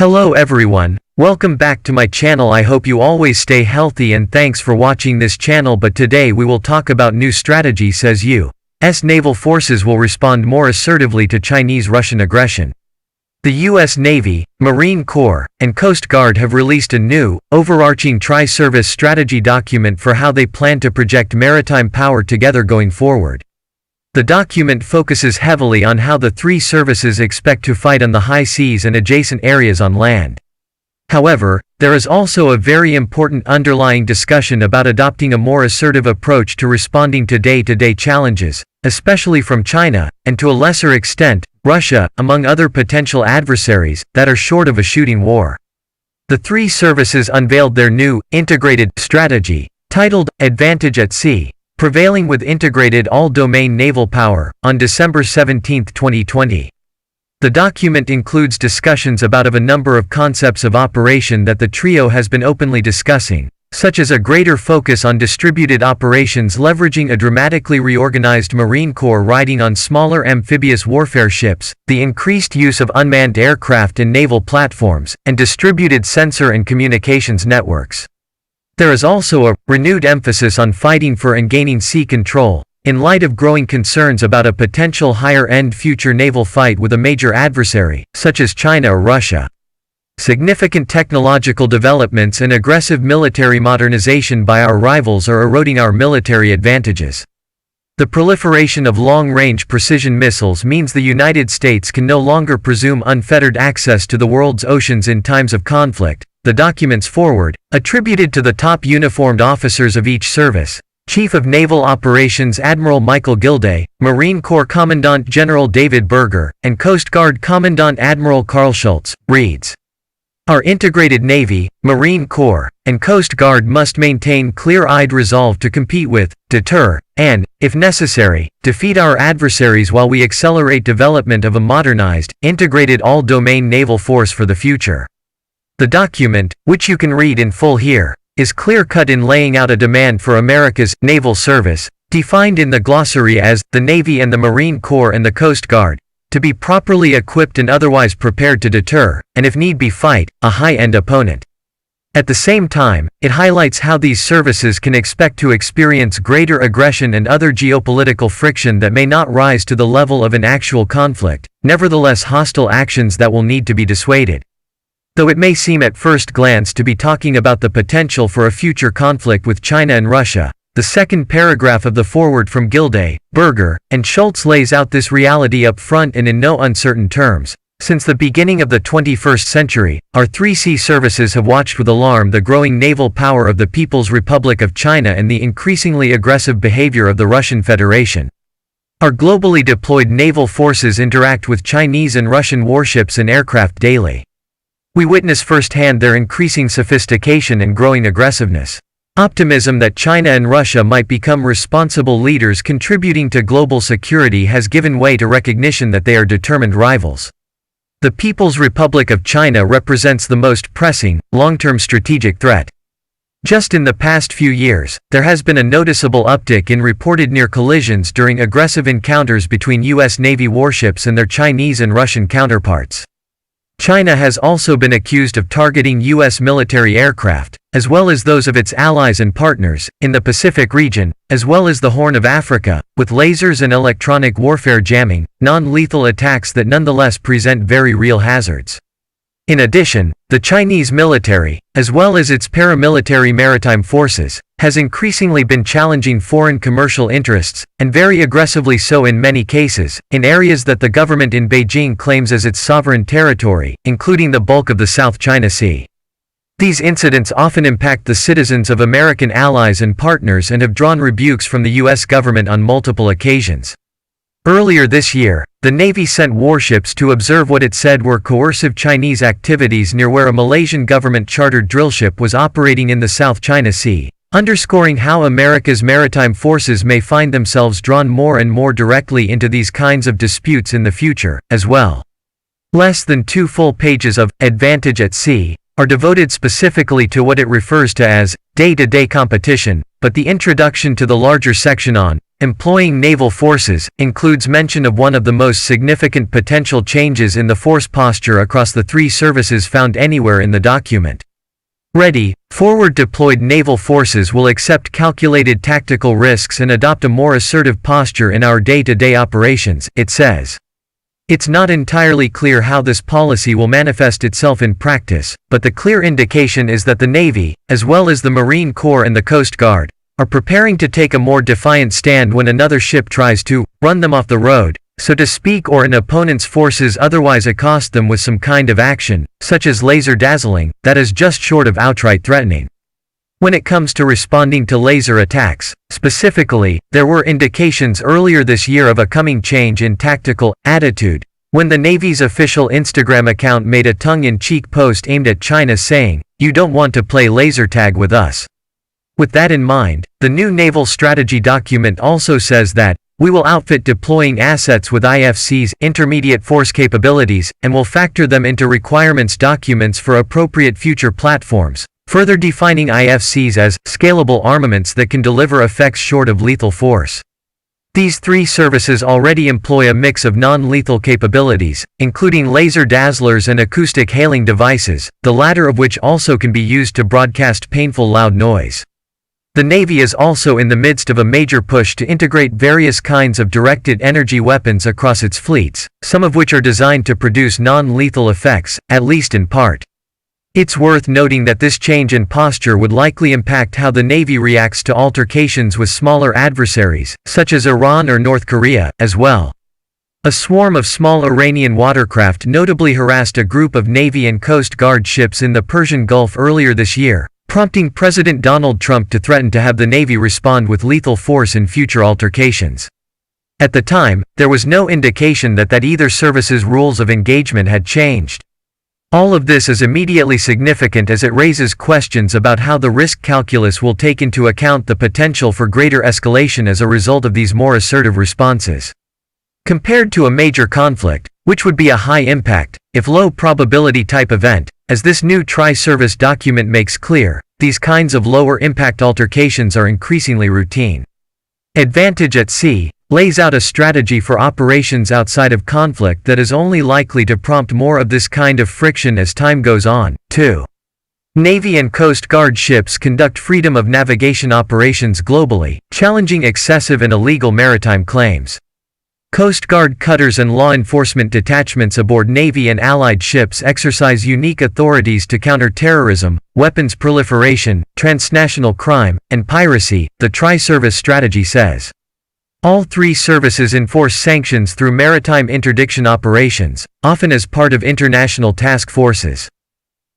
Hello everyone, welcome back to my channel. I hope you always stay healthy and thanks for watching this channel. But today we will talk about new strategy says U.S. naval forces will respond more assertively to Chinese-Russian aggression. The U.S. Navy, Marine Corps, and Coast Guard have released a new, overarching tri-service strategy document for how they plan to project maritime power together going forward. The document focuses heavily on how the three services expect to fight on the high seas and adjacent areas on land. However, there is also a very important underlying discussion about adopting a more assertive approach to responding to day-to-day challenges, especially from China, and to a lesser extent, Russia, among other potential adversaries, that are short of a shooting war. The three services unveiled their new, integrated, strategy, titled, Advantage at Sea, Prevailing with Integrated All-Domain Naval Power, on December 17, 2020. The document includes discussions about a number of concepts of operation that the trio has been openly discussing, such as a greater focus on distributed operations leveraging a dramatically reorganized Marine Corps riding on smaller amphibious warfare ships, the increased use of unmanned aircraft and naval platforms, and distributed sensor and communications networks. There is also a renewed emphasis on fighting for and gaining sea control, in light of growing concerns about a potential higher-end future naval fight with a major adversary, such as China or Russia. Significant technological developments and aggressive military modernization by our rivals are eroding our military advantages. The proliferation of long-range precision missiles means the United States can no longer presume unfettered access to the world's oceans in times of conflict. The document's foreword, attributed to the top uniformed officers of each service, Chief of Naval Operations Admiral Michael Gilday, Marine Corps Commandant General David Berger, and Coast Guard Commandant Admiral Carl Schultz, reads, "Our integrated Navy, Marine Corps, and Coast Guard must maintain clear-eyed resolve to compete with, deter, and, if necessary, defeat our adversaries while we accelerate development of a modernized, integrated all-domain naval force for the future." The document, which you can read in full here, is clear-cut in laying out a demand for America's naval service, defined in the glossary as the Navy and the Marine Corps and the Coast Guard, to be properly equipped and otherwise prepared to deter, and if need be fight, a high-end opponent. At the same time, it highlights how these services can expect to experience greater aggression and other geopolitical friction that may not rise to the level of an actual conflict, nevertheless hostile actions that will need to be dissuaded. Though it may seem at first glance to be talking about the potential for a future conflict with China and Russia, the second paragraph of the foreword from Gilday, Berger, and Schultz lays out this reality up front and in no uncertain terms. Since the beginning of the 21st century, our 3C services have watched with alarm the growing naval power of the People's Republic of China and the increasingly aggressive behavior of the Russian Federation. Our globally deployed naval forces interact with Chinese and Russian warships and aircraft daily. We witness firsthand their increasing sophistication and growing aggressiveness. Optimism that China and Russia might become responsible leaders contributing to global security has given way to recognition that they are determined rivals. The People's Republic of China represents the most pressing, long-term strategic threat. Just in the past few years, there has been a noticeable uptick in reported near collisions during aggressive encounters between U.S. Navy warships and their Chinese and Russian counterparts. China has also been accused of targeting U.S. military aircraft, as well as those of its allies and partners, in the Pacific region, as well as the Horn of Africa, with lasers and electronic warfare jamming, non-lethal attacks that nonetheless present very real hazards. In addition, the Chinese military, as well as its paramilitary maritime forces, has increasingly been challenging foreign commercial interests, and very aggressively so in many cases, in areas that the government in Beijing claims as its sovereign territory, including the bulk of the South China Sea. These incidents often impact the citizens of American allies and partners and have drawn rebukes from the U.S. government on multiple occasions. Earlier this year, the Navy sent warships to observe what it said were coercive Chinese activities near where a Malaysian government-chartered drillship was operating in the South China Sea, underscoring how America's maritime forces may find themselves drawn more and more directly into these kinds of disputes in the future, as well. Less than 2 full pages of Advantage at Sea are devoted specifically to what it refers to as day-to-day competition, but the introduction to the larger section on employing naval forces, includes mention of one of the most significant potential changes in the force posture across the three services found anywhere in the document. Ready, forward deployed naval forces will accept calculated tactical risks and adopt a more assertive posture in our day-to-day operations, it says. It's not entirely clear how this policy will manifest itself in practice, but the clear indication is that the Navy, as well as the Marine Corps and the Coast Guard, are preparing to take a more defiant stand when another ship tries to run them off the road, so to speak, or an opponent's forces otherwise accost them with some kind of action, such as laser dazzling, that is just short of outright threatening. When it comes to responding to laser attacks, specifically, there were indications earlier this year of a coming change in tactical attitude, when the Navy's official Instagram account made a tongue-in-cheek post aimed at China saying, "You don't want to play laser tag with us." With that in mind, the new naval strategy document also says that, "We will outfit deploying assets with IFC's intermediate force capabilities, and will factor them into requirements documents for appropriate future platforms," further defining IFCs as scalable armaments that can deliver effects short of lethal force. These three services already employ a mix of non-lethal capabilities, including laser dazzlers and acoustic hailing devices, the latter of which also can be used to broadcast painful loud noise. The Navy is also in the midst of a major push to integrate various kinds of directed energy weapons across its fleets, some of which are designed to produce non-lethal effects, at least in part. It's worth noting that this change in posture would likely impact how the Navy reacts to altercations with smaller adversaries, such as Iran or North Korea, as well. A swarm of small Iranian watercraft notably harassed a group of Navy and Coast Guard ships in the Persian Gulf earlier this year, prompting President Donald Trump to threaten to have the Navy respond with lethal force in future altercations. At the time, there was no indication that either service's rules of engagement had changed. All of this is immediately significant as it raises questions about how the risk calculus will take into account the potential for greater escalation as a result of these more assertive responses. Compared to a major conflict, which would be a high-impact, if low-probability type event, as this new tri-service document makes clear, these kinds of lower-impact altercations are increasingly routine. Advantage at Sea lays out a strategy for operations outside of conflict that is only likely to prompt more of this kind of friction as time goes on, too. Navy and Coast Guard ships conduct freedom of navigation operations globally, challenging excessive and illegal maritime claims. Coast Guard cutters and law enforcement detachments aboard Navy and Allied ships exercise unique authorities to counter terrorism, weapons proliferation, transnational crime, and piracy, the tri-service strategy says. All three services enforce sanctions through maritime interdiction operations, often as part of international task forces.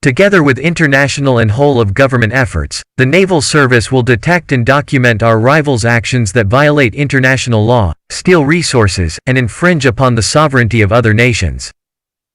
Together with international and whole-of-government efforts, the Naval Service will detect and document our rivals' actions that violate international law, steal resources, and infringe upon the sovereignty of other nations.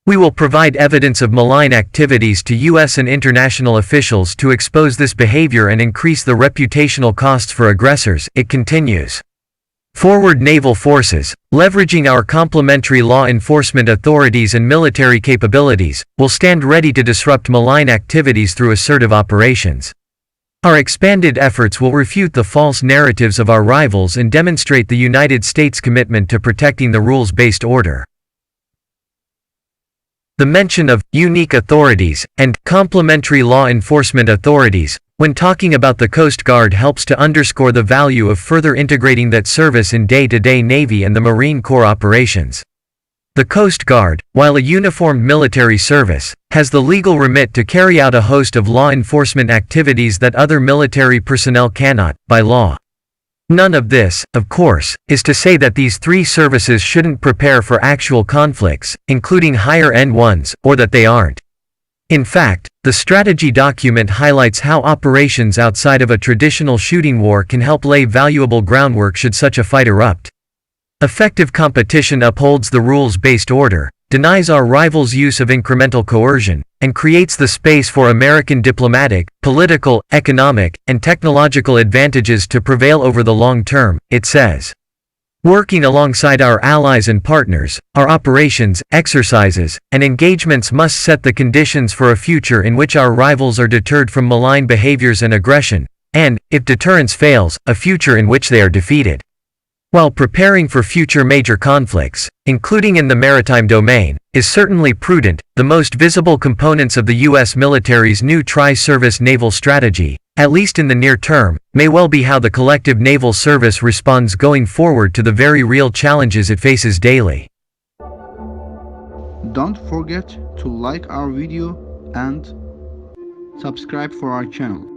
We will provide evidence of malign activities to U.S. and international officials to expose this behavior and increase the reputational costs for aggressors, it continues. Forward naval forces, leveraging our complementary law enforcement authorities and military capabilities, will stand ready to disrupt malign activities through assertive operations. Our expanded efforts will refute the false narratives of our rivals and demonstrate the United States' commitment to protecting the rules-based order. The mention of unique authorities and complementary law enforcement authorities when talking about the Coast Guard helps to underscore the value of further integrating that service in day-to-day Navy and the Marine Corps operations. The Coast Guard, while a uniformed military service, has the legal remit to carry out a host of law enforcement activities that other military personnel cannot, by law. None of this, of course, is to say that these three services shouldn't prepare for actual conflicts, including higher-end ones, or that they aren't. In fact, the strategy document highlights how operations outside of a traditional shooting war can help lay valuable groundwork should such a fight erupt. Effective competition upholds the rules-based order, denies our rivals use of incremental coercion, and creates the space for American diplomatic, political, economic, and technological advantages to prevail over the long term, it says. Working alongside our allies and partners, our operations, exercises, and engagements must set the conditions for a future in which our rivals are deterred from malign behaviors and aggression, and, if deterrence fails, a future in which they are defeated. While preparing for future major conflicts, including in the maritime domain, is certainly prudent, the most visible components of the U.S. military's new tri-service naval strategy, at least in the near term, may well be how the collective naval service responds going forward to the very real challenges it faces daily. Don't forget to like our video and subscribe for our channel.